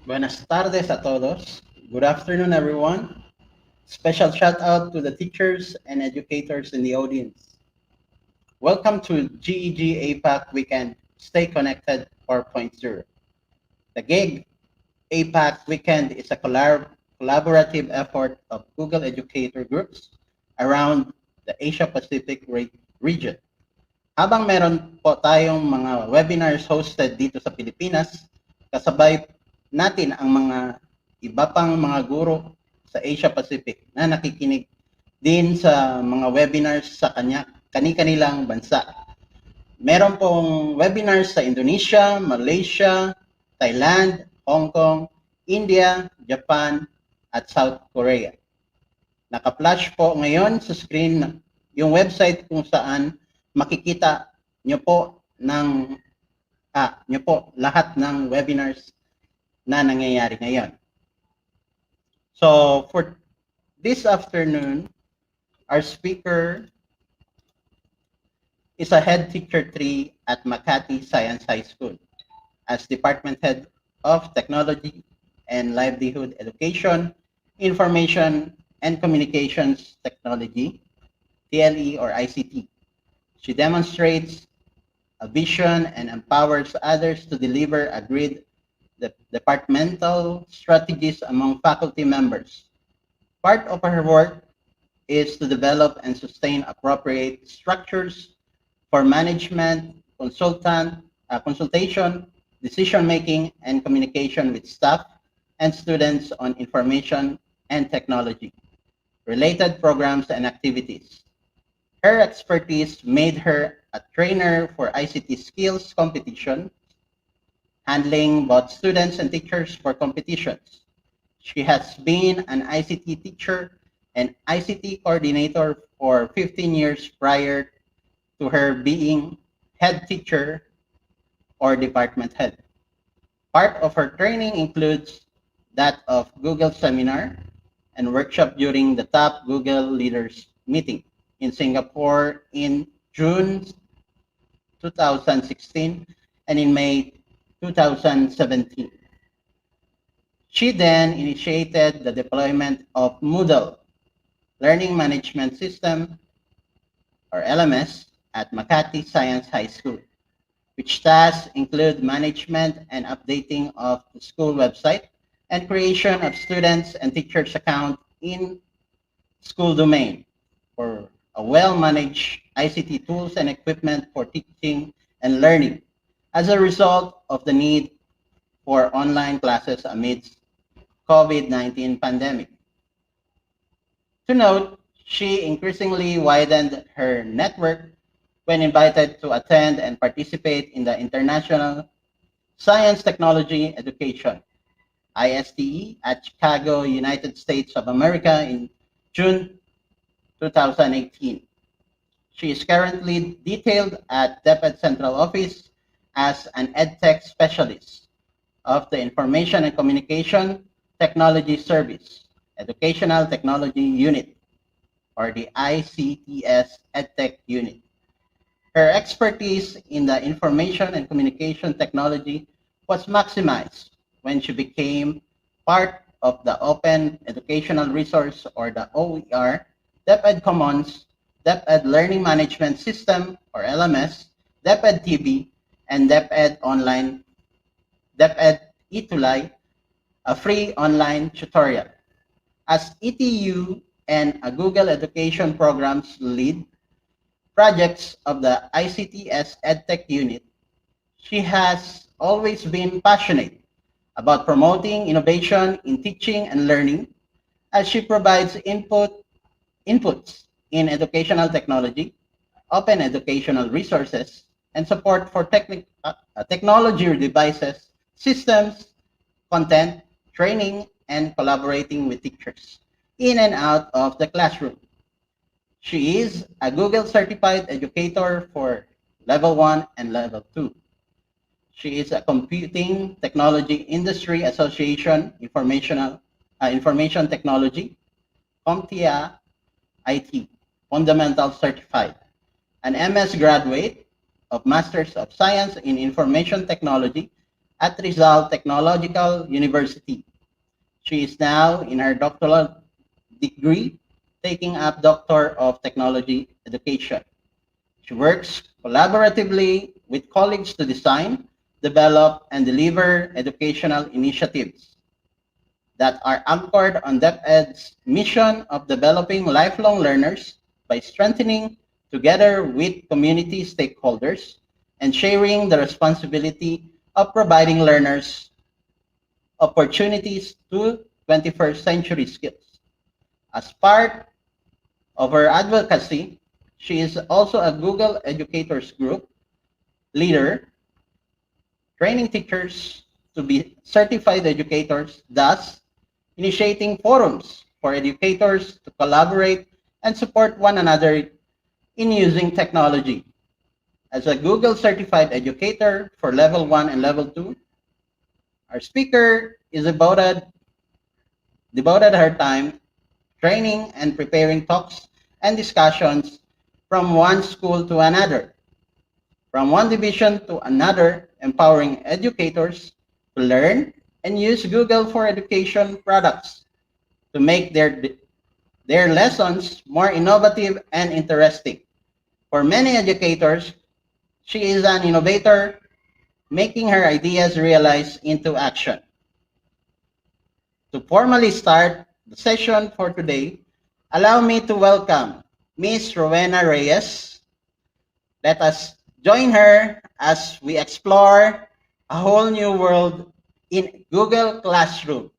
Buenas tardes a todos. Good afternoon, everyone. Special shout out to the teachers and educators in the audience. Welcome to GEG APAC Weekend Stay Connected 4.0. The GIG APAC Weekend is a collaborative effort of Google educator groups around the Asia Pacific region. Habang meron po tayong mga webinars hosted dito sa Pilipinas, kasabay natin ang mga iba pang mga guro sa Asia Pacific na nakikinig din sa mga webinars sa kani-kanilang bansa. Meron pong webinars sa Indonesia, Malaysia, Thailand, Hong Kong, India, Japan, at South Korea. Naka-flash po ngayon sa screen yung website kung saan makikita nyo po lahat ng webinars na nangyayari ngayon. So for this afternoon, our speaker is a head teacher 3 at Makati Science High School as Department Head of Technology and Livelihood Education, Information and Communications Technology, TLE or ICT. She demonstrates a vision and empowers others to deliver agreed departmental strategies among faculty members. Part of her work is to develop and sustain appropriate structures for management, consultation, decision-making, and communication with staff and students on information and technology, related programs and activities. Her expertise made her a trainer for ICT skills competition, handling both students and teachers for competitions. She has been an ICT teacher and ICT coordinator for 15 years prior to her being head teacher or department head. Part of her training includes that of Google seminar and workshop during the top Google leaders meeting in Singapore in June 2016 and in May 2017. She then initiated the deployment of Moodle, Learning Management System, or LMS, at Makati Science High School, which tasks include management and updating of the school website and creation of students and teachers' account in school domain for a well-managed ICT tools and equipment for teaching and learning as a result of the need for online classes amidst COVID-19 pandemic. To note, she increasingly widened her network when invited to attend and participate in the International Science Technology Education, ISTE, at Chicago, United States of America in June 2018. She is currently detailed at DepEd Central Office as an EdTech specialist of the Information and Communication Technology Service, Educational Technology Unit, or the ICTS EdTech Unit. Her expertise in the information and communication technology was maximized when she became part of the Open Educational Resource, or the OER, DepEd Commons, DepEd Learning Management System, or LMS, DepEd TV, and DepEd Online, DepEd eTulay, a free online tutorial. As ETU and a Google Education Programs lead projects of the ICTS EdTech Unit, she has always been passionate about promoting innovation in teaching and learning as she provides inputs in educational technology, open educational resources, and support for technology devices, systems, content, training, and collaborating with teachers in and out of the classroom. She is a Google certified educator for level 1 and level 2. She is a Computing Technology Industry Association Information Technology, CompTIA IT, Fundamental Certified, an MS graduate of Masters of Science in Information Technology at Rizal Technological University. She is now in her doctoral degree, taking up Doctor of Technology Education. She works collaboratively with colleagues to design, develop, and deliver educational initiatives that are anchored on DepEd's mission of developing lifelong learners by strengthening together with community stakeholders and sharing the responsibility of providing learners opportunities to 21st century skills. As part of her advocacy, she is also a Google Educators Group leader, training teachers to be certified educators, thus initiating forums for educators to collaborate and support one another in using technology. As a Google certified educator for level 1 and level 2, our speaker is devoted her time training and preparing talks and discussions from one school to another, from one division to another, empowering educators to learn and use Google for education products to make their lessons more innovative and interesting. For many educators, she is an innovator, making her ideas realized into action. To formally start the session for today, allow me to welcome Miss Rowena Reyes. Let us join her as we explore a whole new world in Google Classroom.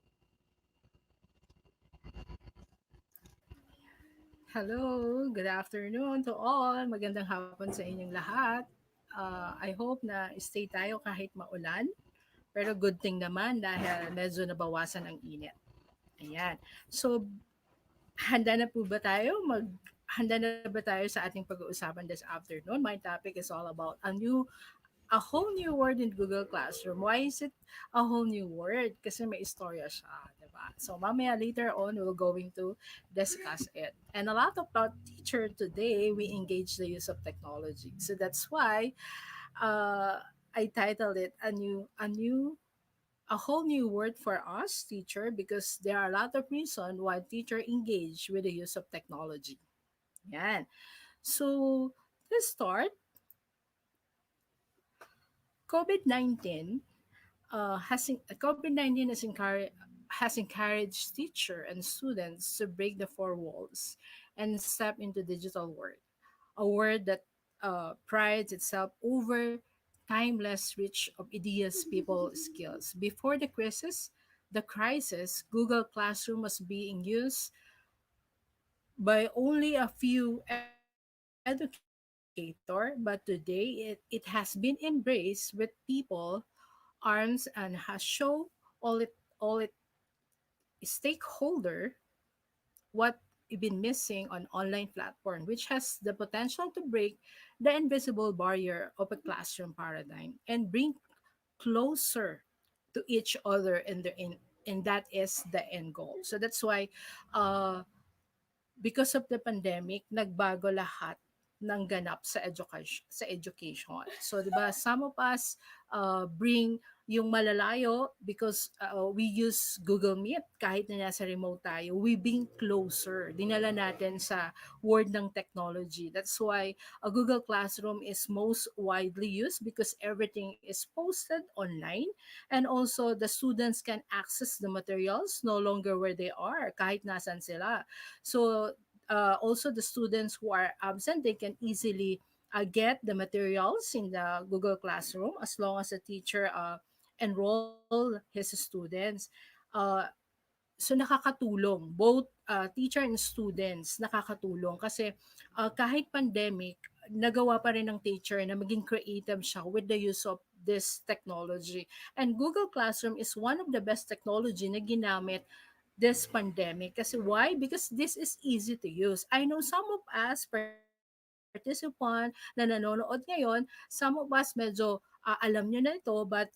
Hello, good afternoon to all. Magandang hapon sa inyong lahat. I hope na stay tayo kahit maulan. Pero good thing naman dahil medyo nabawasan ang init. Ayan. So, handa na po ba tayo? Handa na ba tayo sa ating pag-uusapan this afternoon? My topic is all about a whole new word in Google Classroom. Why is it a whole new word? Kasi may istorya siya, diba? So mamaya later on, we're going to discuss it. And a lot of our teacher today, we engage the use of technology. So that's why I titled it a whole new word for us teacher because there are a lot of reasons why teacher engage with the use of technology. Yan. So let's start. COVID-19 COVID-19 has encouraged teacher and students to break the four walls and step into digital world, a word that prides itself over timeless reach of ideas, people, skills. Before the crisis, Google Classroom was being used by only a few educator, but today it has been embraced with people arms and has shown all it stakeholder what been missing on online platform, which has the potential to break the invisible barrier of a classroom paradigm and bring closer to each other and that is the end goal. So that's why uh because of the pandemic, nagbago lahat ng ganap sa education. So 'di ba, some of us bring yung malalayo because we use Google Meet kahit na nasa remote tayo. We being closer. Dinala natin sa world ng technology. That's why a Google Classroom is most widely used because everything is posted online and also the students can access the materials no longer where they are kahit nasan sila. So also the students who are absent, they can easily get the materials in the Google Classroom as long as the teacher enroll his students. Uh, so nakakatulong both teacher and students, nakakatulong kasi kahit pandemic nagawa pa rin ng teacher na maging creative siya with the use of this technology. And Google Classroom is one of the best technology na ginamit this pandemic. Kasi why? Because this is easy to use. I know some of us participant na nanonood ngayon, some of us medyo alam nyo na ito, but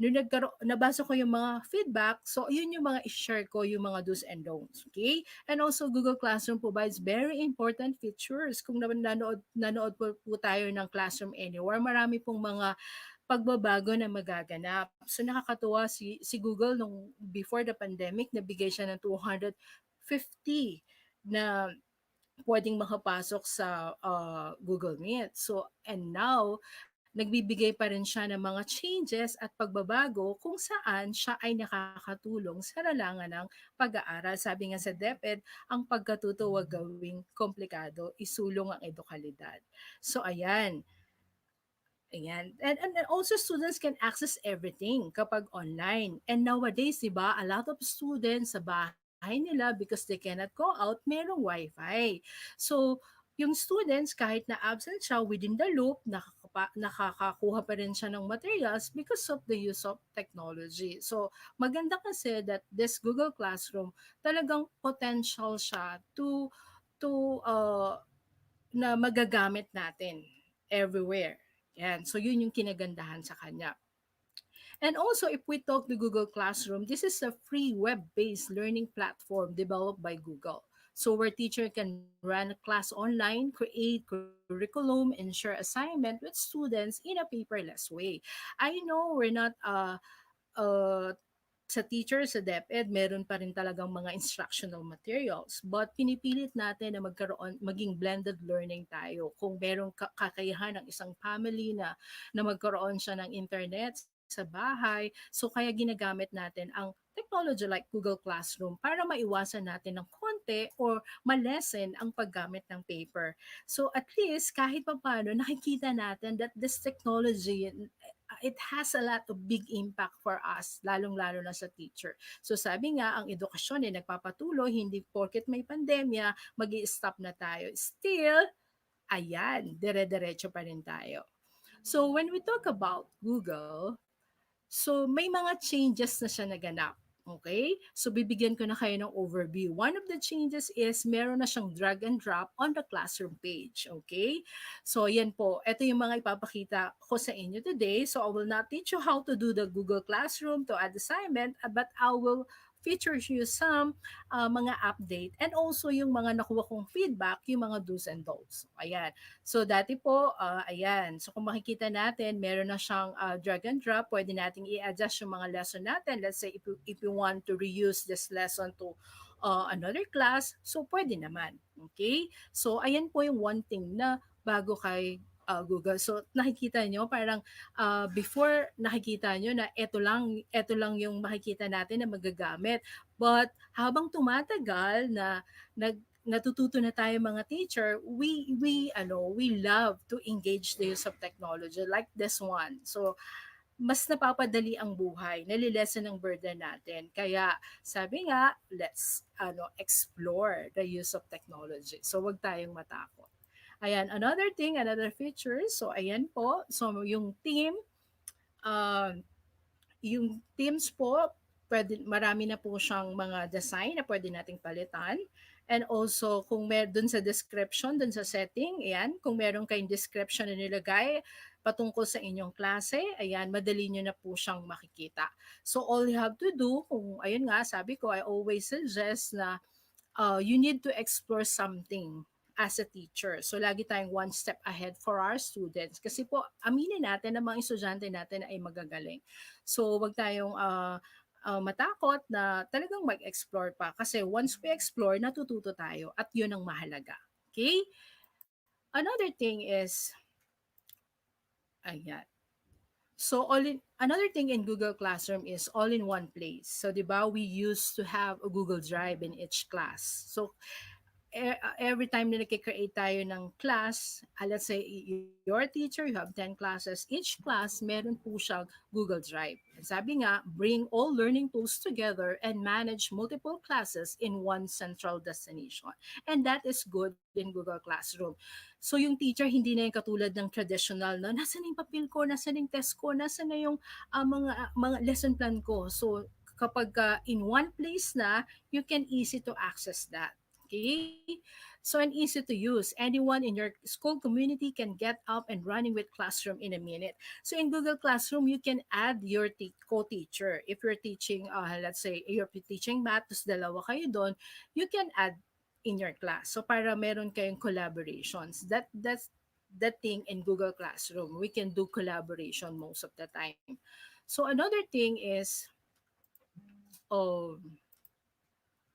nung nabasa ko yung mga feedback, so yun yung mga i-share ko, yung mga do's and don'ts. Okay? And also, Google Classroom provides very important features. Kung nanood po tayo ng Classroom Anywhere, marami pong mga pagbabago na magaganap. So nakakatuwa si Google nung before the pandemic nabigay siya ng 250 na pwedeng makapasok sa Google Meet. So and now nagbibigay pa rin siya ng mga changes at pagbabago kung saan siya ay nakakatulong sa larangan ng pag-aaral. Sabi nga sa DepEd, ang pagkatuto wag gawing komplikado, isulong ang edukalidad. So ayan, ayan. And also students can access everything kapag online. And nowadays, di ba, a lot of students sa bahay nila because they cannot go out, merong wifi. So, yung students, kahit na absent siya within the loop, nakakakuha pa rin siya ng materials because of the use of technology. So, maganda kasi that this Google Classroom, talagang potential siya to na magagamit natin everywhere. Yan. So, yun yung kinagandahan sa kanya. And also, if we talk the Google Classroom, this is a free web-based learning platform developed by Google. So where teacher can run a class online, create curriculum, and share assignment with students in a paperless way. I know we're not uh, sa teacher, sa DepEd, meron pa rin talagang mga instructional materials. But pinipilit natin na maging blended learning tayo. Kung merong kakayahan ng isang family na magkaroon siya ng internet sa bahay, so kaya ginagamit natin ang technology like Google Classroom para maiwasan natin ng konti or malesen ang paggamit ng paper. So at least kahit pa paano nakikita natin that this technology it has a lot of big impact for us, lalong-lalo na sa teacher. So sabi nga, ang edukasyon ay nagpapatuloy, hindi porket may pandemya, mag stop na tayo. Still, ayan, dire-diretso pa rin tayo. So when we talk about Google, so may mga changes na siya naganap. Okay? So bibigyan ko na kayo ng overview. One of the changes is meron na siyang drag and drop on the classroom page. Okay? So yan po. Ito yung mga ipapakita ko sa inyo today. So I will not teach you how to do the Google Classroom to add assignment, but I will feature you some mga update and also yung mga nakuha kong feedback, yung mga do's and don'ts. Ayan. So dati po, ayan. So kung makikita natin, meron na siyang drag and drop. Pwede nating i-adjust yung mga lesson natin. Let's say if you want to reuse this lesson to another class, so pwede naman. Okay? So ayan po yung one thing na bago kay Google. So nakikita nyo parang before nakikita nyo na ito lang yung makikita natin na magagamit. But habang tumatagal na natututo na tayo mga teacher, we love to engage the use of technology like this one. So mas napapadali ang buhay, nalilesen ang burden natin. Kaya sabi nga, let's explore the use of technology. So wag tayong matakot. Ayan, another thing, another feature. So ayan po, so uh, yung teams po, marami na po siyang mga design na pwede nating palitan. And also, kung dun sa description, dun sa setting, ayan, kung meron kayong description na nilagay patungkol sa inyong klase, ayan, madali nyo na po siyang makikita. So, all you have to do, kung, ayun nga, sabi ko, I always suggest na you need to explore something as a teacher. So, lagi tayong one step ahead for our students. Kasi po, aminin natin na mga estudyante natin ay magagaling. So, wag tayong matakot na talagang mag-explore pa. Kasi once we explore, natututo tayo at yun ang mahalaga. Okay? Another thing is, ayan. So another thing in Google Classroom is all in one place. So 'di ba we used to have a Google Drive in each class. So every time na nagki-create tayo ng class, let's say your teacher, you have 10 classes, each class meron po siyang Google Drive. And sabi nga, bring all learning tools together and manage multiple classes in one central destination. And that is good in Google Classroom. So yung teacher, hindi na yung katulad ng traditional na, nasa na yung papel ko, nasa na yung test ko, nasa na yung mga lesson plan ko. So kapag in one place na, you can easy to access that. Okay? So, and easy to use. Anyone in your school community can get up and running with Classroom in a minute. So, in Google Classroom, you can add your co-teacher. If you're teaching, let's say, you're teaching math, tapos dalawa kayo doon, you can add in your class. So, para meron kayong collaborations. the thing in Google Classroom. We can do collaboration most of the time. So another thing is um,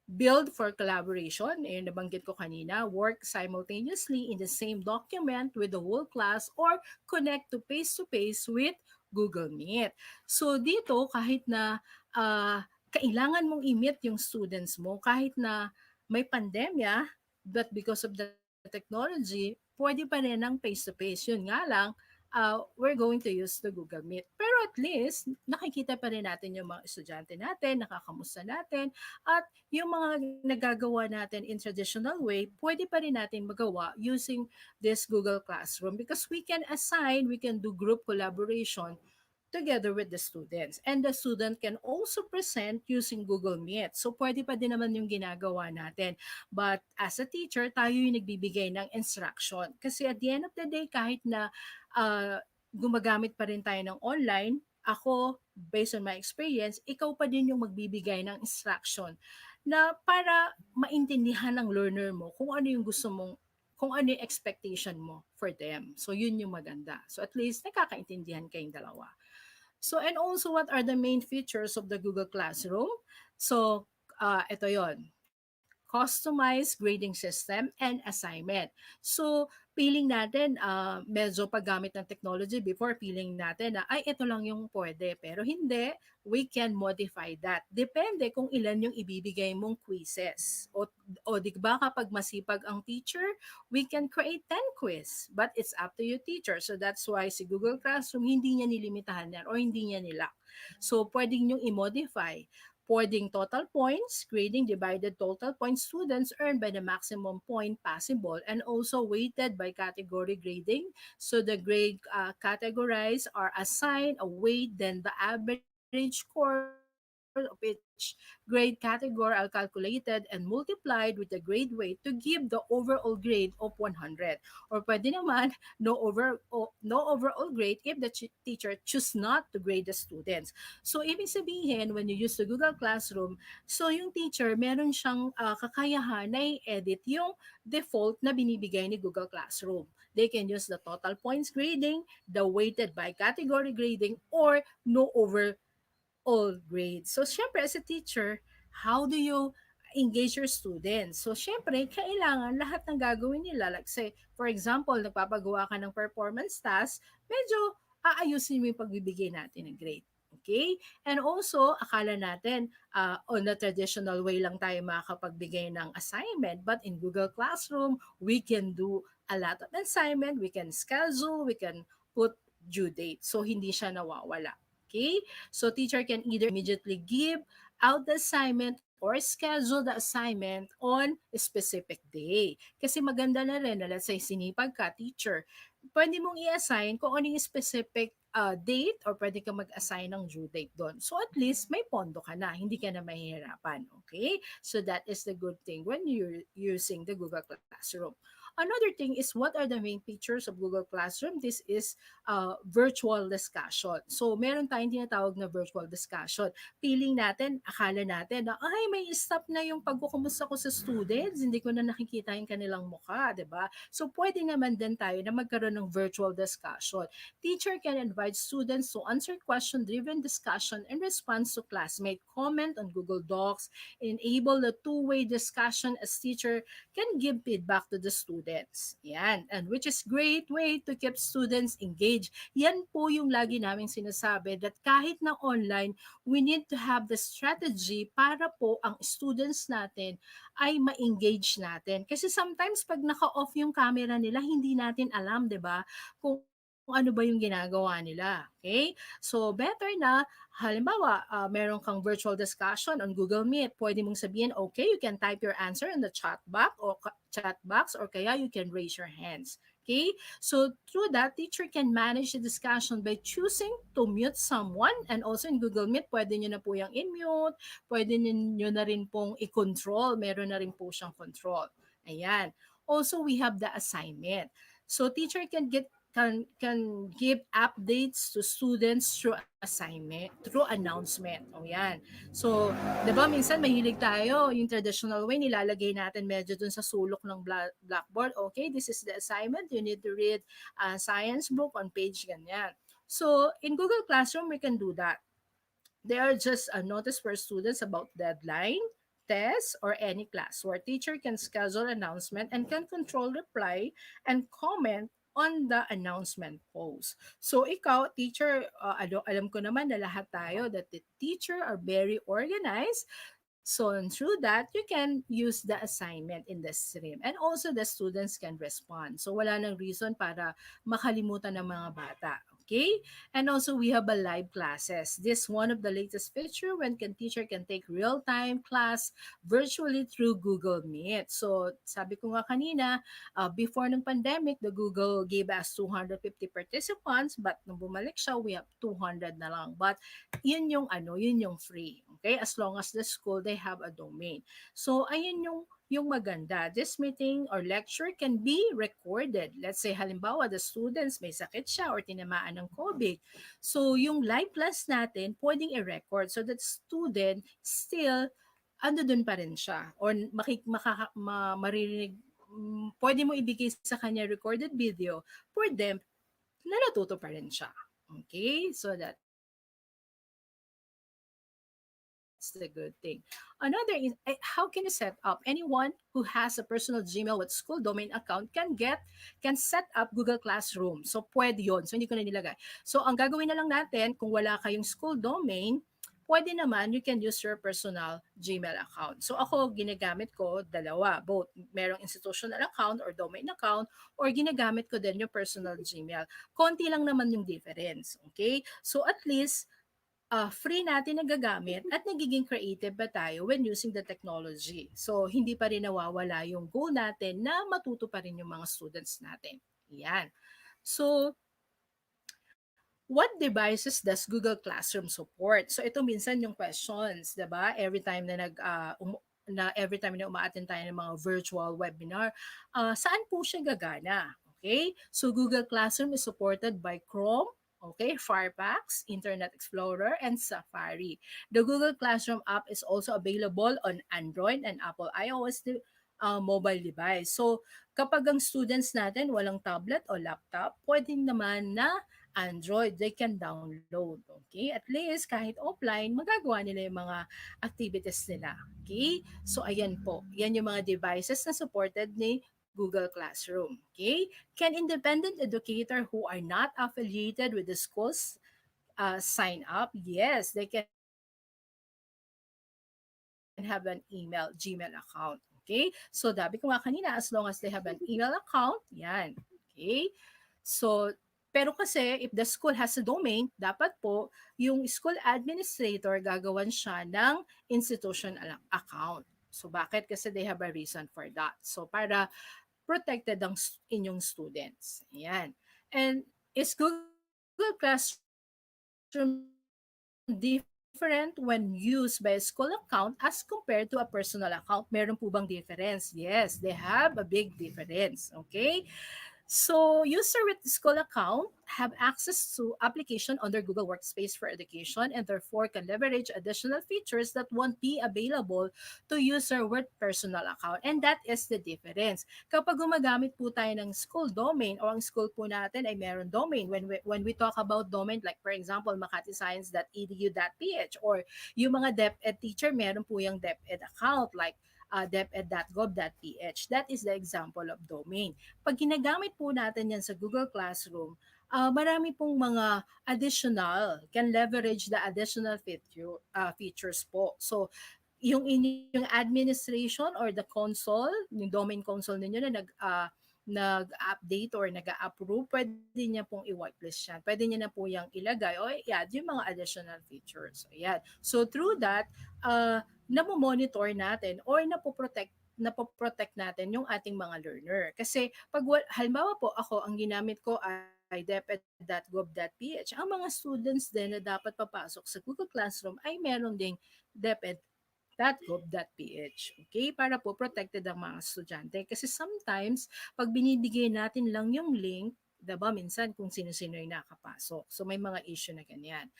build for collaboration. Eh, nabanggit ko kanina, work simultaneously in the same document with the whole class or connect to face with Google Meet. So dito, kahit na kailangan mong i-meet yung students mo, kahit na may pandemya, but because of the technology, pwede pa rin ng face-to-face. Yun nga lang, we're going to use the Google Meet. Pero at least, nakikita pa rin natin yung mga estudyante natin, nakakamusta natin, at yung mga nagagawa natin in traditional way, pwede pa rin natin magawa using this Google Classroom because we can do group collaboration together with the students. And the student can also present using Google Meet. So, pwede pa din naman yung ginagawa natin. But as a teacher, tayo yung nagbibigay ng instruction. Kasi at the end of the day, kahit na gumagamit pa rin tayo ng online, ako, based on my experience, ikaw pa din yung magbibigay ng instruction na para maintindihan ng learner mo kung ano yung gusto mong kung ano yung expectation mo for them. So, yun yung maganda. So, at least, nakakaintindihan kayong dalawa. So, and also, what are the main features of the Google Classroom? So, ito yon, customized grading system and assignment. So, feeling natin, medyo paggamit ng technology before, feeling natin na, ay, ito lang yung pwede. Pero hindi, we can modify that. Depende kung ilan yung ibibigay mong quizzes. O di ba kapag masipag ang teacher, we can create 10 quiz. But it's up to you, teacher. So, that's why si Google Classroom, hindi niya nilimitahan yan or hindi niya nilak. So, pwedeng nyo i-modify. Pwedeng total points, grading divided total points students earned by the maximum point possible, and also weighted by category grading. So the grade categorized are assigned a weight, then the average score of each grade category are calculated and multiplied with the grade weight to give the overall grade of 100. Or pwede naman no overall grade if the teacher choose not to grade the students. So, ibig sabihin, when you use the Google Classroom, so yung teacher, meron siyang kakayahan na i-edit yung default na binibigay ni Google Classroom. They can use the total points grading, the weighted by category grading, or no overall grade. So, syempre, as a teacher, how do you engage your students? So, syempre, kailangan lahat ng gagawin nila. Like say, for example, nagpapagawa ka ng performance task, medyo aayusin mo yung pagbibigay natin ng grade. Okay? And also, akala natin, on the traditional way lang tayo makakapagbigay ng assignment. But in Google Classroom, we can do a lot of assignment. We can schedule, we can put due date. So, hindi siya nawawala. Okay? So, teacher can either immediately give out the assignment or schedule the assignment on a specific day. Kasi maganda na rin na let's say sinipag ka, teacher, pwede mong i-assign kung ano yung specific date or pwede ka mag-assign ng due date doon. So at least may pondo ka na, hindi ka na mahihirapan. Okay? So that is the good thing when you're using the Google Classroom. Another thing is what are the main features of Google Classroom? This is virtual discussion. So meron tayong tinatawag na virtual discussion. Feeling natin, akala natin na, ay, may stop na yung pagkukumusta ko sa students, hindi ko na nakikita yung kanilang mukha, di ba? So pwede naman din tayo na magkaroon ng virtual discussion. Teacher can invite students to answer question-driven discussion in response to classmate comment on Google Docs, enable the two-way discussion as teacher can give feedback to the students. Yan. And which is great way to keep students engaged. Yan po yung lagi naming sinasabi that kahit na online, we need to have the strategy para po ang students natin ay ma-engage natin. Kasi sometimes pag naka-off yung camera nila, hindi natin alam, 'di ba? Kung ano ba yung ginagawa nila. Okay? So better na halimbawa, meron kang virtual discussion on Google Meet. Pwede mong sabihin, okay, you can type your answer in the chat box or kaya you can raise your hands. Okay? So through that, teacher can manage the discussion by choosing to mute someone, and also in Google Meet, pwede nyo na po yung in-mute, pwede nyo na rin pong i-control, meron na rin po siyang control. Ayan. Also, we have the assignment. So teacher can can give updates to students through assignment, through announcement. O yan. So, 'di ba minsan mahilig tayo yung traditional way nilalagay natin medyo dun sa sulok ng blackboard. Okay, this is the assignment. You need to read a science book on page ganyan. So, in Google Classroom we can do that. They are just a notice for students about deadline, tests, or any class where teacher can schedule announcement and can control reply and comment on the announcement post. So ikaw, teacher, alam ko naman na lahat tayo that the teacher are very organized. So through that, you can use the assignment in the stream. And also the students can respond. So wala nang reason para makalimutan ng mga bata. Okay? And also we have a live classes. This one of the latest feature when teacher can take real-time class virtually through Google Meet. So sabi ko nga kanina, before ng pandemic, the Google gave us 250 participants, but nung bumalik siya, we have 200 na lang. But yun yung free. Okay? As long as the school, they have a domain. So, ayun yung maganda. This meeting or lecture can be recorded. Let's say, halimbawa, the students may sakit siya or tinamaan ng COVID. So, yung live class natin, pwedeng i-record so that student still ando dun pa rin siya or maririnig, pwede mo ibigay sa kanya recorded video for them na natuto pa rin siya. Okay? So that's the good thing. Another is how can you set up anyone who has a personal Gmail with school domain account can set up Google Classroom. So pwede yon. So hindi ko na nilagay. So ang gagawin na lang natin kung wala kayong school domain, pwede naman you can use your personal Gmail account. So ako ginagamit ko dalawa, both merong institutional account or domain account or ginagamit ko din yung personal Gmail. Konti lang naman yung difference. Okay? So at least free natin nagagamit at nagiging creative ba tayo when using the technology. So, hindi pa rin nawawala yung goal natin na matuto pa rin yung mga students natin. Yan. So, what devices does Google Classroom support? So, ito minsan yung questions, 'di ba? Every time na uma-attend tayo ng mga virtual webinar, saan po siya gagana? Okay? So, Google Classroom is supported by Chrome, okay, Firefox, Internet Explorer, and Safari. The Google Classroom app is also available on Android and Apple iOS mobile device. So, kapag ang students natin walang tablet o laptop, pwedeng naman na Android, they can download. Okay? At least kahit offline, magagawa nila yung mga activities nila. Okay? So, ayan po. Yan yung mga devices na supported ni Google Classroom. Okay? Can independent educator who are not affiliated with the schools sign up? Yes, they can have an Gmail account. Okay? So, sabi ko nga kanina, as long as they have an email account, yan. Okay? So, pero kasi, if the school has a domain, dapat po, yung school administrator gagawan siya ng institution account. So, bakit? Kasi they have a reason for that. So, para protected ang inyong students. Ayan. And is Google Classroom different when used by a school account as compared to a personal account? Meron po bang difference? Yes, they have a big difference. Okay? So, user with school account have access to application under Google Workspace for education and therefore can leverage additional features that won't be available to user with personal account. And that is the difference. Kapag gumagamit po tayo ng school domain o ang school po natin ay meron domain, when we talk about domain, like for example, makati-science.edu.ph or yung mga DepEd teacher, meron po yung DepEd account like deped.gov.ph. That is the example of domain. Pag ginagamit po natin yan sa Google Classroom, marami pong mga additional, can leverage the additional features po. So, yung inyong administration or the console, yung domain console ninyo na nag-update or nag-approve, pwede niya pong i-whitelist yan. Pwede niya na po yung ilagay o i-add yung mga additional features. So, yan. So, through that, namo-monitor natin or napoprotect natin yung ating mga learner. Kasi halimbawa po ako, ang ginamit ko ay deped.gov.ph. Ang mga students din na dapat papasok sa Google Classroom ay meron ding deped.gov.ph. Okay? Para po protected ang mga estudyante. Kasi sometimes, pag binibigay natin lang yung link, 'Di ba minsan kung sino-sino yung nakapasok. So may mga issue na ganyan.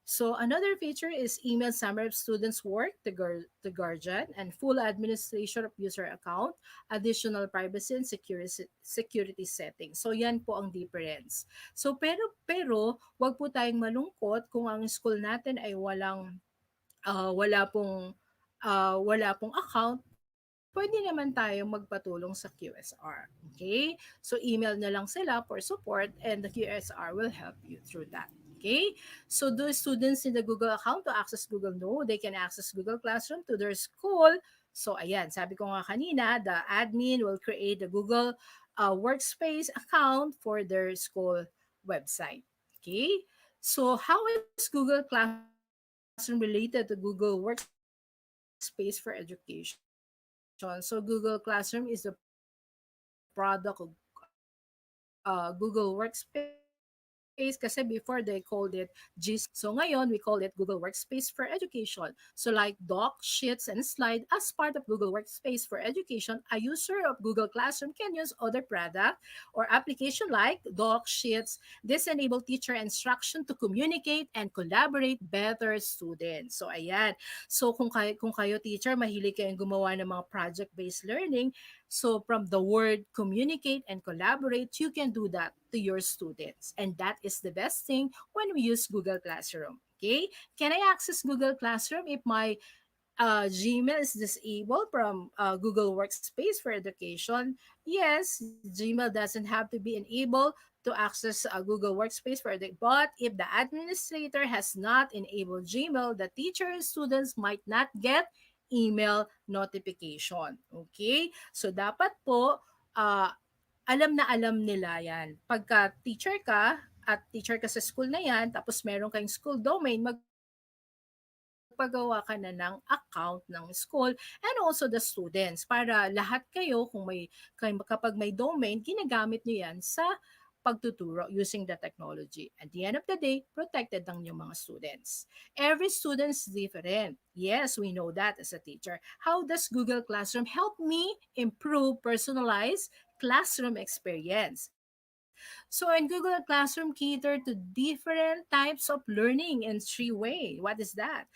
So another feature is email summary of students' work to guardian and full administration of user account, additional privacy and security settings. So yan po ang difference. So pero wag po tayong malungkot kung ang school natin ay wala pong account, pwede naman tayong magpatulong sa QSR. Okay? So email na lang sila for support and the QSR will help you through that. Okay? So do students in the Google account to access Google? No, they can access Google Classroom to their school. So ayan, sabi ko nga kanina, the admin will create the Google Workspace account for their school website. Okay? So how is Google Classroom related to Google Workspace for education? So Google Classroom is the product of Google Workspace. Kasi before they called it G Suite. So ngayon we call it Google Workspace for education. So like doc, sheets, and slide as part of Google Workspace for education, a user of Google Classroom can use other product or application like doc, sheets. This enable teacher instruction to communicate and collaborate better students. So ayan. So kung kayo teacher, mahilig kayong gumawa ng mga project-based learning, so from the word communicate and collaborate, you can do that to your students. And that is the best thing when we use Google Classroom. Okay? Can I access Google Classroom if my Gmail is disabled from Google Workspace for education? Yes, Gmail doesn't have to be enabled to access Google Workspace for education. But if the administrator has not enabled Gmail, the teacher and students might not get email notification. Okay? So dapat po alam nila yan. Pagka teacher ka at teacher ka sa school na yan, tapos meron kayong school domain, magpagawa ka na ng account ng school and also the students para lahat kayo kapag may domain, ginagamit nyo yan sa pagtuturo using the technology. At the end of the day, protected ang yung mga students. Every student is different. Yes, we know that as a teacher. How does Google Classroom help me improve personalized classroom experience? So in Google Classroom cater to different types of learning in three ways. What is that?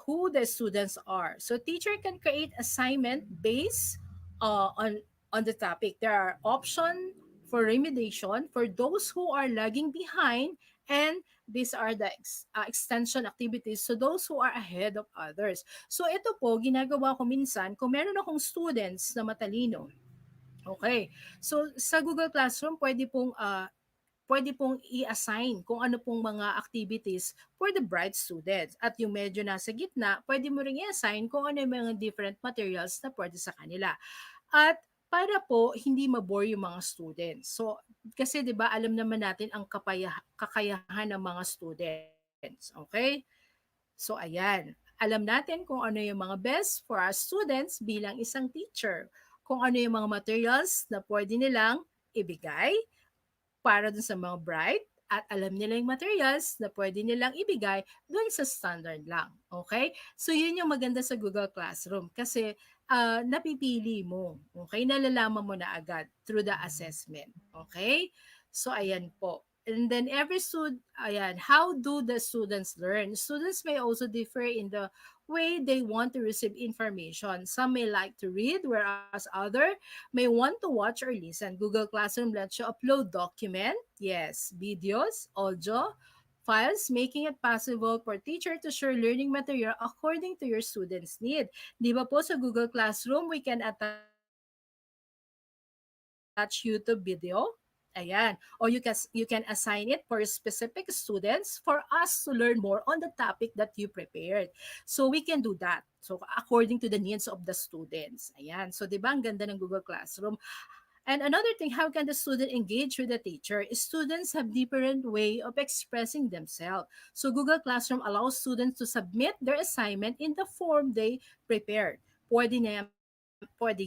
Who the students are. So teacher can create assignment based on the topic. There are options for remediation for those who are lagging behind, and these are the extension activities so those who are ahead of others. So ito po, ginagawa ko minsan kung meron akong students na matalino. Okay. So sa Google Classroom, pwede pong i-assign kung ano pong mga activities for the bright students. At yung medyo nasa gitna, pwede mo ring i-assign kung ano yung mga different materials na pwede sa kanila. At para po hindi mabore yung mga students. So kasi 'di ba alam naman natin ang kakayahan ng mga students, okay? So ayan, alam natin kung ano yung mga best for our students bilang isang teacher. Kung ano yung mga materials na pwede nilang ibigay para dun sa mga bright at alam nila yung materials na pwede nilang ibigay dun sa standard lang. Okay? So, yun yung maganda sa Google Classroom kasi napipili mo. Okay? Nalalaman mo na agad through the assessment. Okay? So, ayan po. And then how do the students learn? Students may also differ in the way they want to receive information. Some may like to read, whereas other may want to watch or listen. Google Classroom lets you upload document, yes, videos, audio, files, making it possible for teacher to share learning material according to your students' need. Di ba po sa Google Classroom, we can attach YouTube video, ayan, or you can assign it for specific students for us to learn more on the topic that you prepared. So we can do that. So according to the needs of the students. Ayan. So 'di ba ang ganda ng Google Classroom? And another thing, how can the student engage with the teacher? Students have different way of expressing themselves. So Google Classroom allows students to submit their assignment in the form they prepared. Pwede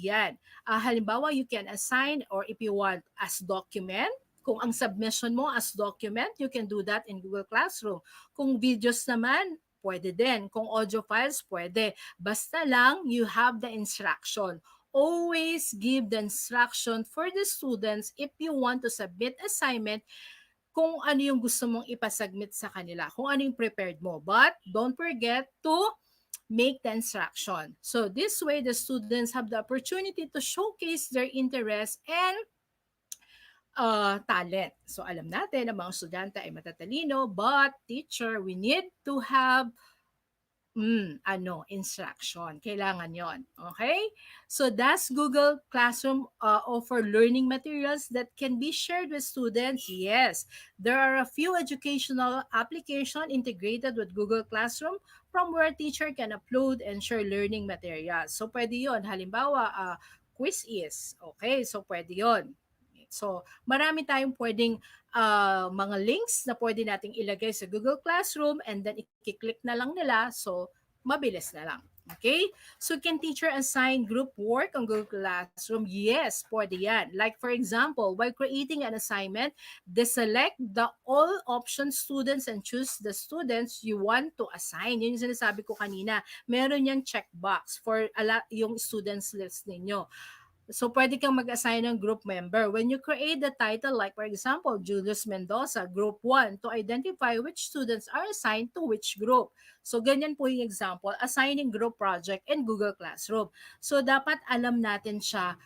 yan. Halimbawa, you can assign or if you want as document, kung ang submission mo as document, you can do that in Google Classroom. Kung videos naman, pwede din. Kung audio files, pwede. Basta lang, you have the instruction always give the instruction for the students if you want to submit assignment kung ano yung gusto mong ipasubmit sa kanila, kung ano yung prepared mo. But don't forget to make the instruction. So this way, the students have the opportunity to showcase their interest and talent. So alam natin ang mga estudyante ay matatalino, but teacher, we need to have instruction. Kailangan yon. Okay? So does Google Classroom offer learning materials that can be shared with students? Yes. There are a few educational application integrated with Google Classroom from where teacher can upload and share learning materials. So pwede yon. Halimbawa, quiz is. Okay? So pwede yon. So, marami tayong pwedeng mga links na pwede nating ilagay sa Google Classroom and then i-click na lang nila. So, mabilis na lang. Okay? So, can teacher assign group work on Google Classroom? Yes, pwede yan. Like for example, while creating an assignment, deselect the all option students and choose the students you want to assign. Yun yung sinasabi ko kanina. Meron yung checkbox for yung students list ninyo. So, pwede kang mag-assign ng group member. When you create the title, like for example, Julius Mendoza, Group 1, to identify which students are assigned to which group. So, ganyan po yung example, assigning group project in Google Classroom. So, dapat alam natin siya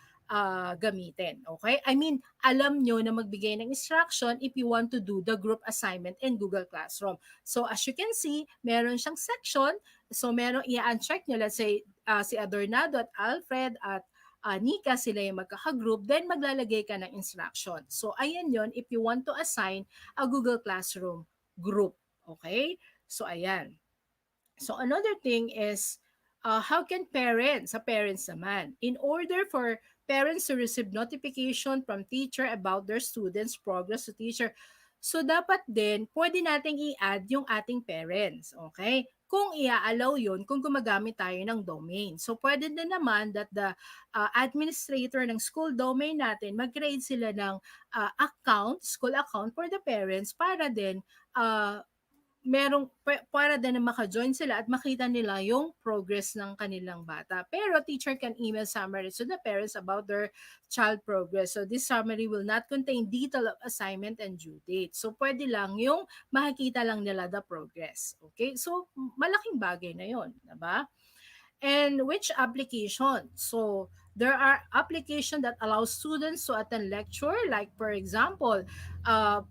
gamitin. Okay? I mean, alam nyo na magbigay ng instruction if you want to do the group assignment in Google Classroom. So, as you can see, meron siyang section. So, meron i-uncheck nyo. Let's say, si Adornado at Alfred at Nika, sila yung magkakagroup, then maglalagay ka ng instruction. So, ayan yon if you want to assign a Google Classroom group. Okay? So, ayan. So, another thing is, how can sa parents naman, in order for parents to receive notification from teacher about their students' progress to teacher, so dapat din, pwede nating i-add yung ating parents. Okay? Kung i-allow yun, kung gumagamit tayo ng domain. So, pwede din naman that the administrator ng school domain natin, mag-create sila ng school account for the parents para din para din na maka-join sila at makita nila yung progress ng kanilang bata. Pero teacher can email summaries to the parents about their child progress. So this summary will not contain detail of assignment and due date. So pwede lang yung makikita lang nila the progress. Okay? So malaking bagay na yon, diba? And which application? So there are applications that allow students to attend lecture. Like for example,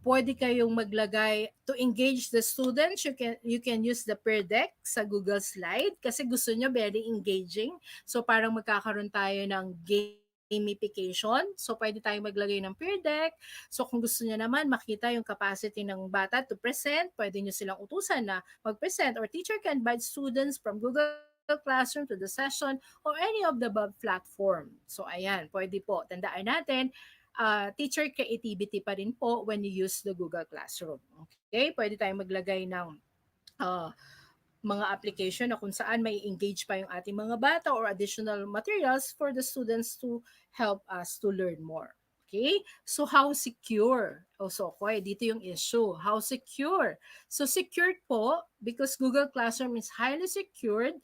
pwede kayong maglagay to engage the students. You can use the peer deck sa Google Slide kasi gusto nyo very engaging. So parang magkakaroon tayo ng gamification. So pwede tayong maglagay ng peer deck. So kung gusto niyo naman makita yung capacity ng bata to present, pwede niyo silang utusan na mag-present, or teacher can invite students from Google Classroom to the session or any of the above platform. So ayan, pwede po. Tandaan natin, teacher creativity pa rin po when you use the Google Classroom. Okay? Pwede tayong maglagay ng uh, mga application na kung saan may engage pa yung ating mga bata or additional materials for the students to help us to learn more. Okay? So, how secure? So, okay, dito yung issue. How secure? So, secured po because Google Classroom is highly secured.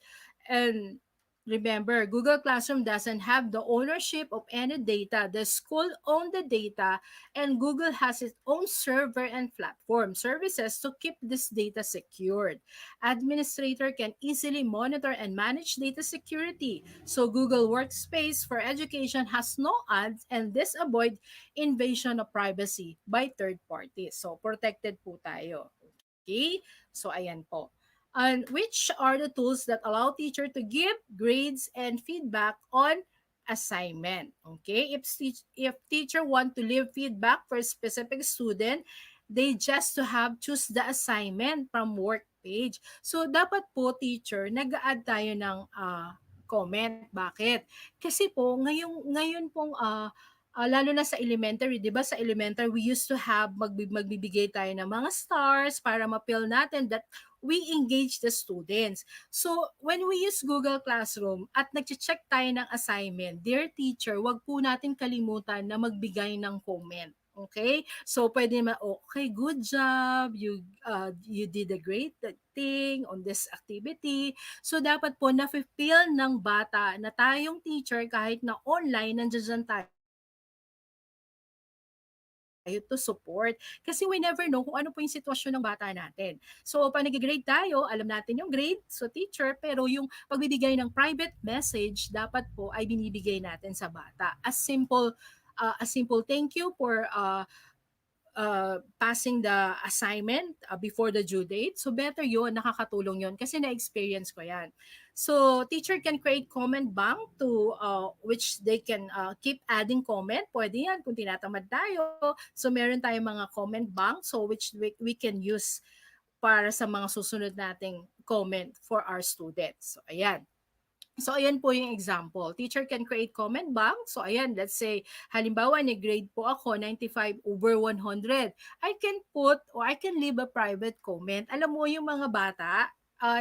And remember, Google Classroom doesn't have the ownership of any data. The school owns the data, and Google has its own server and platform services to keep this data secured. Administrator can easily monitor and manage data security. So Google Workspace for Education has no ads, and this avoid invasion of privacy by third parties. So protected po tayo. Okay? So ayan po. And which are the tools that allow teacher to give grades and feedback on assignment? Okay, if teacher want to leave feedback for a specific student, they just to have choose the assignment from work page. So dapat po teacher nag-add tayo ng comment. Bakit? Kasi po ngayon pong lalo na sa elementary, 'di ba? Sa elementary we used to have magbibigay tayo ng mga stars para ma-feel natin that we engage the students. So, when we use Google Classroom at nag-check tayo ng assignment, dear teacher, wag po natin kalimutan na magbigay ng comment. Okay? So pwede naman, okay, good job. You did a great thing on this activity. So dapat po na-feel ng bata na tayong teacher kahit na online nandiyan tayo to support. Kasi we never know kung ano po yung sitwasyon ng bata natin. So pag nag-grade tayo, alam natin yung grade. So teacher, pero yung pagbibigay ng private message, dapat po ay binibigay natin sa bata. A simple thank you for passing the assignment before the due date. So better yun, nakakatulong yun kasi na-experience ko yan. So teacher can create comment bank to which they can keep adding comment. Pwede yan kung tinatamad tayo. So meron tayong mga comment bank so which we can use para sa mga susunod nating comment for our students. So ayan. So, ayan po yung example. Teacher can create comment bank. So, ayan, let's say, halimbawa, ni-grade po ako 95/100. I can put or I can leave a private comment. Alam mo, yung mga bata,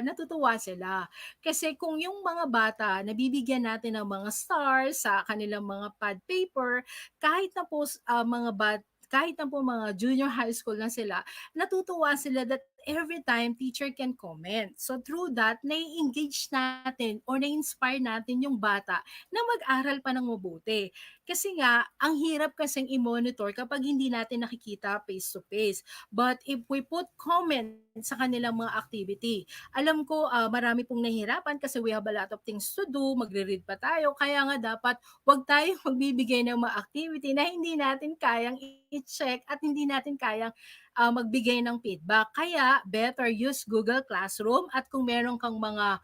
natutuwa sila. Kasi kung yung mga bata, nabibigyan natin ng mga stars sa kanilang mga pad paper, kahit na po kahit na po mga junior high school na sila, natutuwa sila that every time teacher can comment. So through that, nai-engage natin or na-inspire natin yung bata na mag-aral pa ng mabuti. Kasi nga, ang hirap kasing i-monitor kapag hindi natin nakikita face to face. But if we put comment sa kanilang mga activity, alam ko marami pong nahihirapan kasi we have a lot of things to do, magre-read pa tayo, kaya nga dapat wag tayong magbibigay ng mga activity na hindi natin kayang i-check at hindi natin kayang magbigay ng feedback. Kaya better use Google Classroom at kung meron kang mga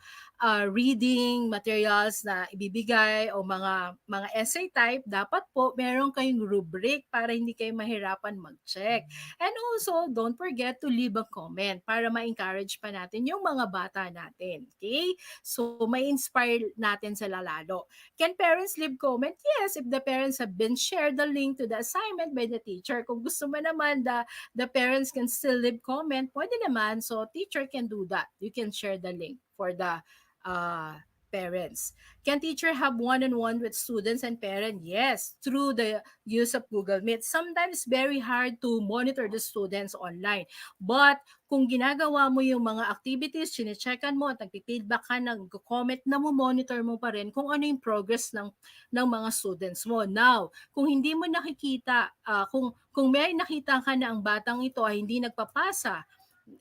reading materials na ibibigay o mga essay type, dapat po meron kayong rubric para hindi kayo mahirapan mag-check. And also, don't forget to leave a comment para ma-encourage pa natin yung mga bata natin. Okay? So, may inspire natin sila lalo. Can parents leave comment? Yes, if the parents have been shared the link to the assignment by the teacher. Kung gusto mo naman the parents can still leave comment, pwede naman. So, teacher can do that. You can share the link for the parents. Can teacher have one-on-one with students and parents? Yes, through the use of Google Meet. Sometimes very hard to monitor the students online. But kung ginagawa mo yung mga activities, sinecheckan mo at nagpi-feedback ka, nag-comment, na mo monitor mo pa rin kung ano yung progress ng mga students mo. Now, kung hindi mo nakikita, kung may nakita ka na ang batang ito ay hindi nagpapasa,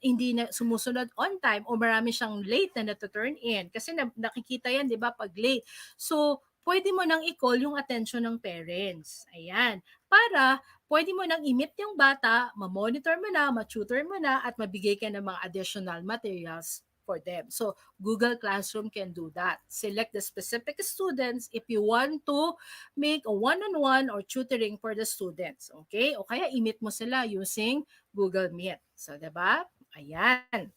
hindi na sumusunod on time o marami siyang late na nato-turn in. Kasi nakikita yan, di ba, pag late. So, pwede mo nang i-call yung attention ng parents. Ayan. Para pwede mo nang i-meet yung bata, ma-monitor mo na, ma-tutor mo na, at mabigay ka ng mga additional materials for them. So, Google Classroom can do that. Select the specific students if you want to make a one-on-one or tutoring for the students. Okay? O kaya i-meet mo sila using Google Meet. So, diba? Ayan.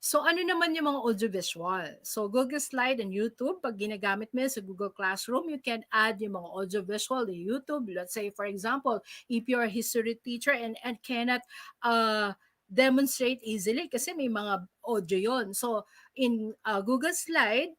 So, ano naman yung mga audiovisual? So, Google Slide and YouTube, pag ginagamit mo sa Google Classroom, you can add yung mga audiovisual to YouTube. Let's say, for example, if you're a history teacher and cannot demonstrate easily kasi may mga audio yon. So, in Google Slide,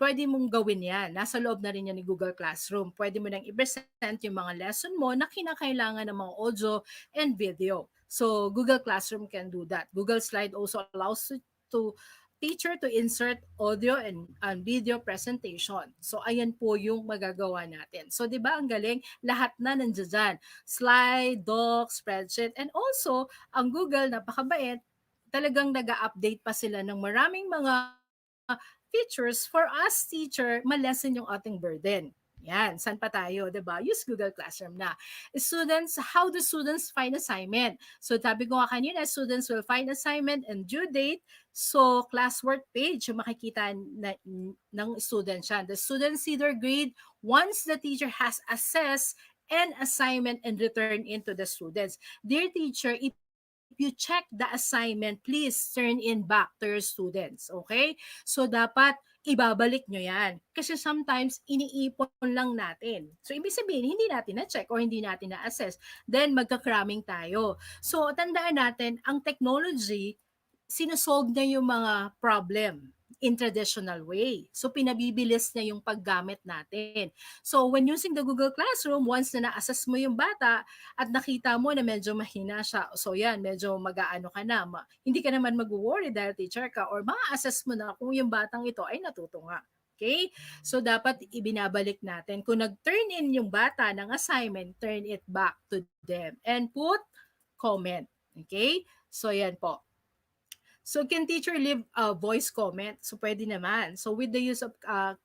pwede mong gawin yan. Nasa loob na rin yan ni Google Classroom. Pwede mo nang i-present yung mga lesson mo na kinakailangan ng mga audio and video. So, Google Classroom can do that. Google Slide also allows to teacher to insert audio and video presentation. So, ayan po yung magagawa natin. So, di ba ang galing? Lahat na nandiyan dyan. Slide, doc, spreadsheet, and also, ang Google, napakabait, talagang nag-update pa sila ng maraming mga features for us teacher, ma-lessen yung ating burden. Yan, saan pa tayo, 'di ba? Use Google Classroom na. Students, how do students find assignment? So, sabi ko nga kanina, students will find assignment and due date. So, classwork page, yung makikita ng student siya. The students see their grade once the teacher has assessed an assignment and return into the students. Dear teacher, if you check the assignment, please turn in back to your students. Okay? So, dapat ibabalik nyo yan. Kasi sometimes, iniipon lang natin. So, ibig sabihin, hindi natin na-check or hindi natin na-assess. Then, magka-cramming tayo. So, tandaan natin, ang technology, sinosolve na yung mga problem. in traditional way. So pinabibilis niya yung paggamit natin. So when using the Google Classroom, once na na-assess mo yung bata at nakita mo na medyo mahina siya, so yan, medyo mag-aano ka na, hindi ka naman mag-worry dahil teacher ka or ma-assess mo na kung yung batang ito ay natuto nga. Okay? So dapat ibinabalik natin. Kung nag-turn in yung bata ng assignment, turn it back to them and put comment. Okay? So yan po. So can teacher leave a voice comment? So pwede naman. So with the use of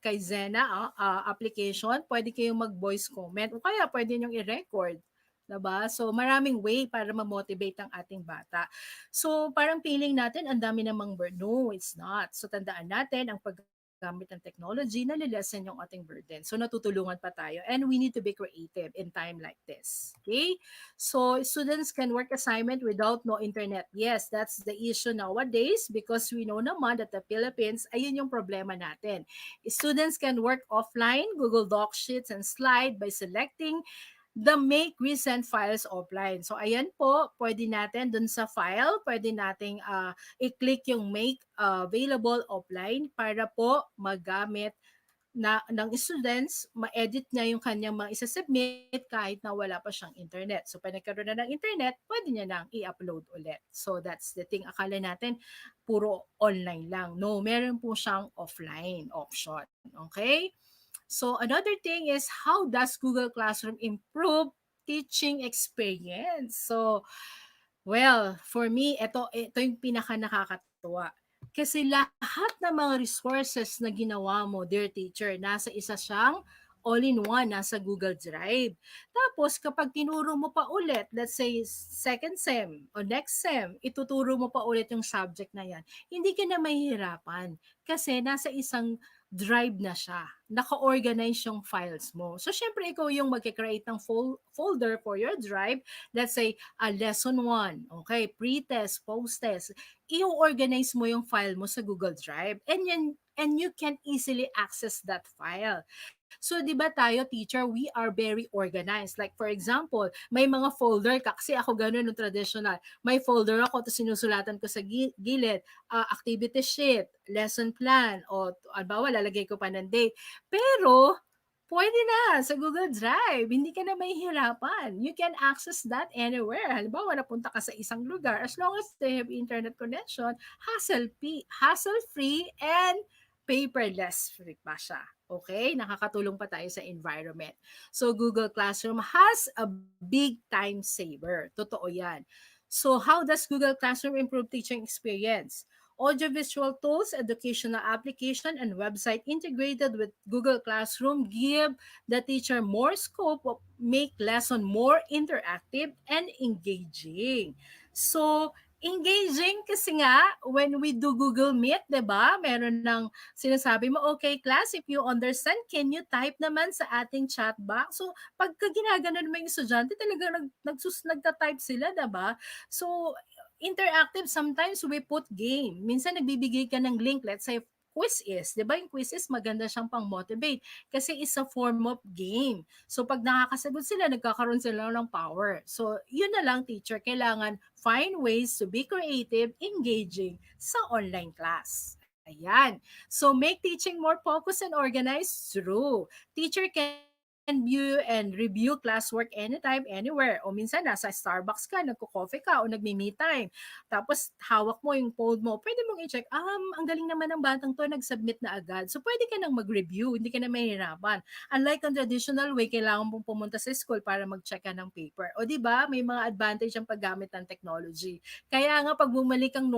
Kaizena application, pwede kayong mag-voice comment o kaya pwede niyong i-record. Diba? So maraming way para ma-motivate ang ating bata. So parang feeling natin ang dami namang burden. No, it's not. So tandaan natin ang paggamit ng technology, nalilesen yung ating burden. So natutulungan pa tayo and we need to be creative in time like this. Okay? So students can work assignment without no internet. Yes, that's the issue nowadays because we know naman that the Philippines, ayun yung problema natin. Students can work offline, Google Doc sheets and slide by selecting the make recent files offline. So ayan po, pwede natin dun sa file, pwede nating i-click yung make available offline para po magamit ng students, ma-edit niya yung kanyang mga isa-submit kahit na wala pa siyang internet. So, pag nagkaroon na ng internet, pwede niya nang i-upload ulit. So, that's the thing. Akala natin, puro online lang. No, meron po siyang offline option. Okay? So, another thing is, how does Google Classroom improve teaching experience? So, well, for me, ito yung pinaka nakakatuwa. Kasi lahat ng mga resources na ginawa mo, dear teacher, nasa isa siyang all-in-one, nasa Google Drive. Tapos, kapag tinuro mo pa ulit, let's say, second sem o next sem, ituturo mo pa ulit yung subject na yan, hindi ka na mahihirapan. Kasi nasa isang drive na siya. Naka-organize yung files mo. So, syempre, ikaw yung mag-create ng folder for your drive. Let's say, lesson 1, okay, pre-test, post-test, i-organize mo yung file mo sa Google Drive and you can easily access that file. So, di ba tayo, teacher, we are very organized. Like, for example, may mga folder ka, kasi ako ganun no traditional. May folder ako, to sinusulatan ko sa gilid, activity sheet, lesson plan, o albawa, lalagay ko pa ng date. Pero, pwede na sa Google Drive. Hindi ka na mahihirapan. You can access that anywhere. Halimbawa, napunta ka sa isang lugar, as long as they have internet connection, hassle-free and paperless free pa siya. Okay? Nakakatulong pa tayo sa environment. So, Google Classroom has a big time saver. Totoo yan. So, how does Google Classroom improve teaching experience? Audiovisual tools, educational application, and website integrated with Google Classroom give the teacher more scope of make lesson more interactive and engaging. So, engaging kasi nga when we do Google Meet, 'di ba? Meron ng sinasabi mo, okay class, if you understand, can you type naman sa ating chat box? So, pagka ginaganon mo yung estudyante, talagang nagta-type sila, 'di ba? So, interactive, sometimes we put game. Minsan nagbibigay ka ng link, let's say quiz is, 'di ba? Yung quiz is maganda siyang pang-motivate kasi it's a form of game. So pag nakakasagot sila, nagkakaroon sila ng power. So yun na lang teacher, kailangan find ways to be creative, engaging sa online class. Ayan. So make teaching more focused and organized through. Teacher can view and review classwork anytime, anywhere. O minsan nasa Starbucks ka, nagko-coffee ka o nagmi-me time. Tapos hawak mo yung phone mo. Pwede mong i-check, ang galing naman ng batang to, nag-submit na agad. So pwede ka nang mag-review, hindi ka na mahihirapan. Unlike ang traditional way, kailangan mong pumunta sa school para mag-check ka ng paper. O di ba, may mga advantage ang paggamit ng technology. Kaya nga pag bumalik ang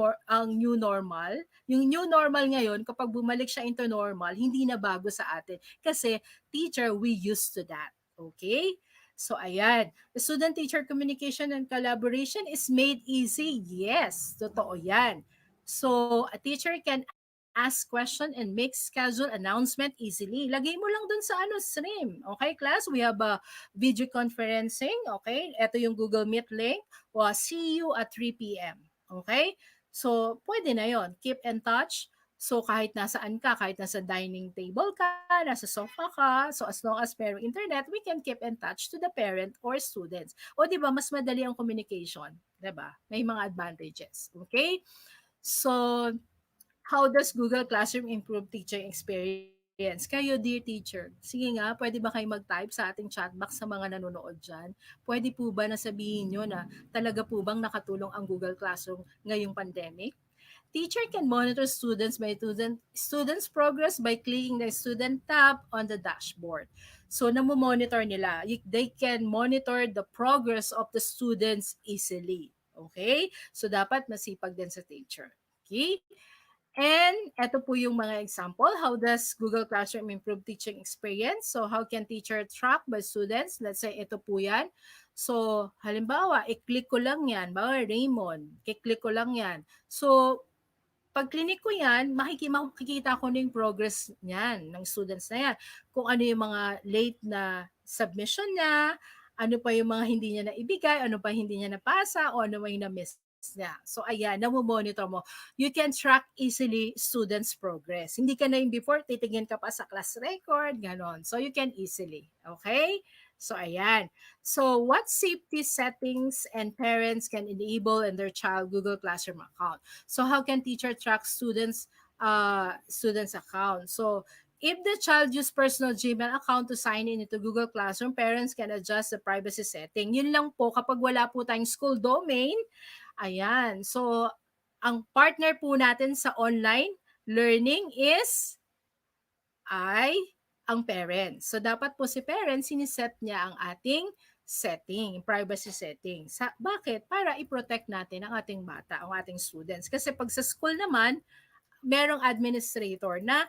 new normal, yung new normal ngayon, kapag bumalik siya into normal, hindi na bago sa atin. Kasi teacher, we used to that. Okay? So, ayan. Student-teacher communication and collaboration is made easy. Yes, totoo yan. So, a teacher can ask question and make schedule announcement easily. Lagay mo lang dun sa stream. Okay, class? We have a video conferencing. Okay? Ito yung Google Meet link. See you at 3 p.m. Okay? So, pwede na yon. Keep in touch. So, kahit nasaan ka, kahit nasa dining table ka, nasa sofa ka, so as long as merong internet, we can keep in touch to the parent or students. O, di ba, mas madali ang communication. Di ba? May mga advantages. Okay? So, How does Google Classroom improve teaching experience? Kayo, dear teacher, sige nga, pwede ba kayo mag-type sa ating chat box sa mga nanonood dyan? Pwede po ba na sabihin nyo na talaga po bang nakatulong ang Google Classroom ngayong pandemic? Teacher can monitor students progress by clicking the student tab on the dashboard. So namo-monitor nila. They can monitor the progress of the students easily. Okay? So dapat masipag din sa teacher. Okay? And ito po yung mga example. How does Google Classroom improve teaching experience? So how can teacher track by students? Let's say ito po yan. So halimbawa, i-click ko lang yan. Bawa Raymond, i-click ko lang yan. So pag clinic ko yan, makikita ko na yung progress niyan, ng students na yan. Kung ano yung mga late na submission niya, ano pa yung mga hindi niya naibigay, ano pa hindi niya napasa, o ano pa yung na-miss niya. So ayan, namo-monitor mo. You can track easily students' progress. Hindi ka na yung before, titingin ka pa sa class record, ganon. So you can easily. Okay? So ayan. So what safety settings and parents can enable in their child Google Classroom account? So how can teacher track students account? So if the child use personal Gmail account to sign in into Google Classroom, parents can adjust the privacy setting. Yun lang po kapag wala po tayong school domain. Ayan. So ang partner po natin sa online learning ay ang parents. So dapat po si parents siniset niya ang ating setting, privacy setting. Bakit? Para i-protect natin ang ating bata, ang ating students. Kasi pag sa school naman, merong administrator na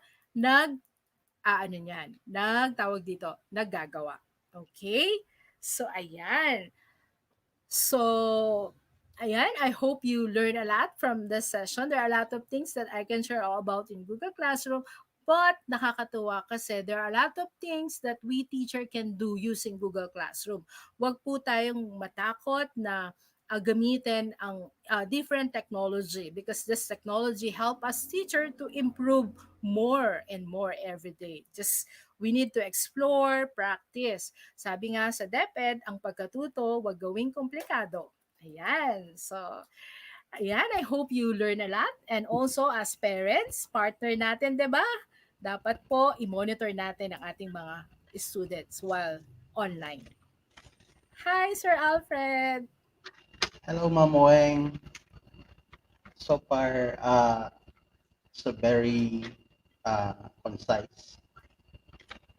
ano niyan, nagtawag dito, naggagawa. Okay? So ayan. So ayan, I hope you learn a lot from this session. There are a lot of things that I can share all about in Google Classroom, but nakakatuwa kasi there are a lot of things that we teacher can do using Google Classroom. Huwag po tayong matakot na gamitin ang different technology because this technology help us teacher to improve more and more every day. Just we need to explore, practice. Sabi nga sa DepEd, ang pagkatuto, wag gawing komplikado. Ayan. So, ayan, I hope you learn a lot. And also, as parents, partner natin, di ba? Dapat po, i-monitor natin ang ating mga students while online. Hi, Sir Alfred! Hello, Ma'am Weng. So far, so very concise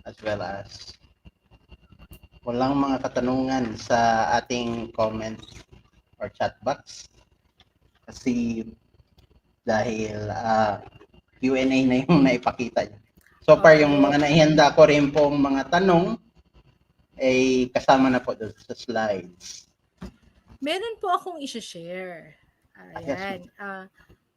as well as walang mga katanungan sa ating comment or chat box kasi dahil Q&A na yung naipakita niya. So far, yung mga naihanda ko rin pong mga tanong ay kasama na po doon sa slides. Meron po akong i-share. Ayan.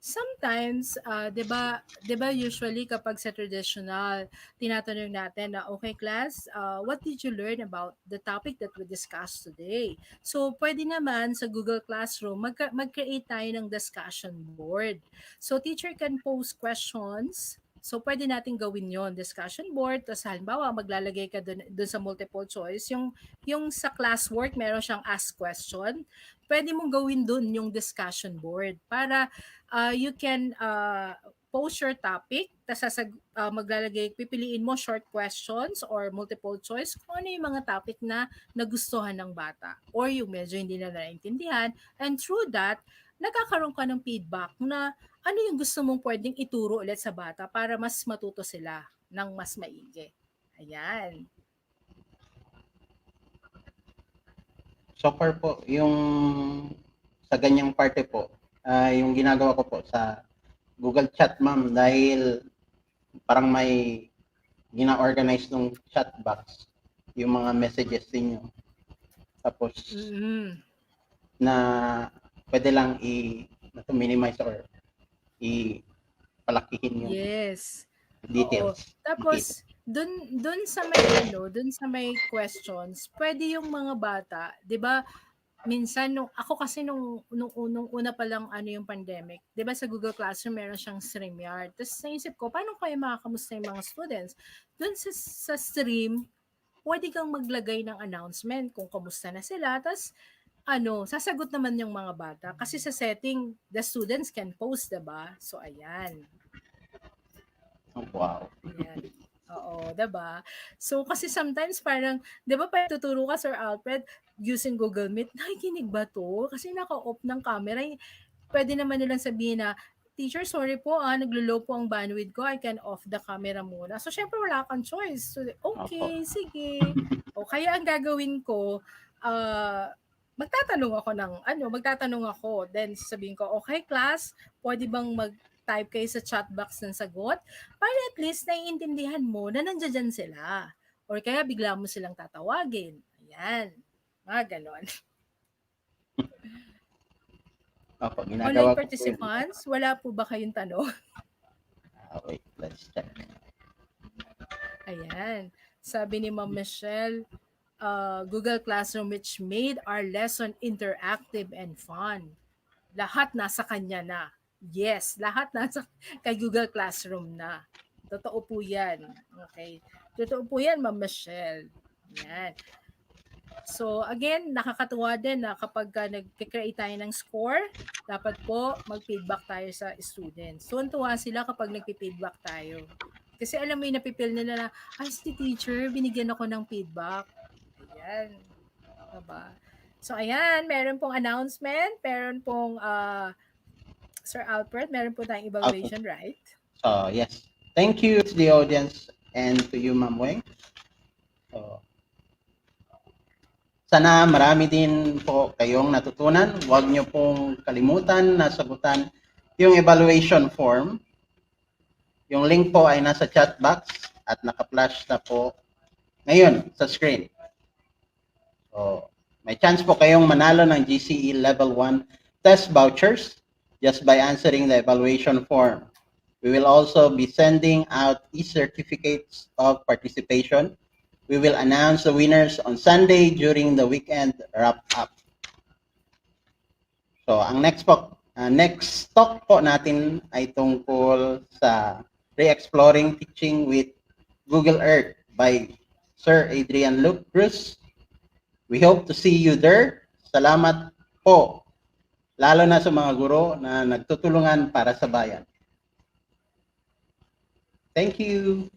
Sometimes, 'di ba usually kapag sa traditional, tinatanong natin na, okay class, what did you learn about the topic that we discussed today? So, pwede naman sa Google Classroom, mag-create tayo ng discussion board. So, teacher can post questions. So, pwede natin gawin yon discussion board. Tapos, halimbawa, maglalagay ka dun sa multiple choice. Yung sa classwork, meron siyang ask question. Pwede mong gawin dun yung discussion board para you can post your topic, tapos maglalagay, pipiliin mo short questions or multiple choice kung ano yung mga topic na nagustuhan ng bata or yung medyo hindi na naiintindihan. And through that, nagkakaroon ka ng feedback na ano yung gusto mong pwedeng ituro ulit sa bata para mas matuto sila ng mas maigi. Ayan. So far po, yung sa ganyang parte po, yung ginagawa ko po sa Google Chat, ma'am, dahil parang may gina-organize ng chat box yung mga messages niyo. Tapos na pwede lang minimize or palakihin yung details. Oo. Tapos dun sa may dun sa may questions, pwede yung mga bata, 'di ba? Minsan ako kasi nung una pa lang yung pandemic, 'di ba sa Google Classroom meron siyang StreamYard. Tapos naisip ko, paano kaya makakamusta yung mga students? Dun sa stream, pwede kang maglagay ng announcement kung kamusta na sila. Tapos sasagot naman yung mga bata kasi sa setting the students can post, 'di ba? So ayan. Oh, wow. Ayan. Oo, 'di ba? So, kasi sometimes parang 'di ba 'pag tuturo ka, Sir Alfred, using Google Meet, nakikinig ba 'to? Kasi naka-off ng camera, puwede naman nilang sabihin na, "Teacher, sorry po, naglo-low po ang bandwidth ko, I can off the camera muna." So, siyempre wala kang choice. So, Opo. okay, sige. O kaya ang gagawin ko, magtatanong ako, then sasabihin ko, "Okay class, puwede bang mag-type kayo sa chat box ng sagot?" Para at least naiintindihan mo na nandiya-diyan sila or kaya bigla mo silang tatawagin, ayan, mga gano'n. Opo, ginagawa Online ko po yun. participants, wala po ba kayong tanong? Wait, let's check. Ayan. Sabi ni Ma'am Michelle, Google Classroom which made our lesson interactive and fun. Lahat nasa kanya na. Yes, lahat nasa kay Google Classroom na. Totoo po yan. Okay. Totoo po yan, Ma'am Michelle. Yan. So again, nakakatuwa din na kapag nag-create tayo ng score, dapat po mag-feedback tayo sa students. Tuwan-tuwa sila kapag nag-feedback tayo. Kasi alam mo yung napipil nila na, ay si teacher, binigyan ako ng feedback. Ayan. Diba? So ayan, meron pong announcement, meron pong Sir Alfred, meron po tayong Okay. evaluation, right? So, yes. Thank you to the audience and to you, Ma'am Weng. So, sana marami din po kayong natutunan. Huwag niyo pong kalimutan na sagutan yung evaluation form. Yung link po ay nasa chat box at naka-flash na po ngayon sa screen. So, may chance po kayong manalo ng GCE Level 1 test vouchers just by answering the evaluation form. We will also be sending out e-certificates of participation. We will announce the winners on Sunday during the weekend wrap-up. So, ang next talk po natin ay tungkol sa re-exploring teaching with Google Earth by Sir Adrian Luke Cruz. We hope to see you there. Salamat po, lalo na sa mga guro na nagtutulungan para sa bayan. Thank you.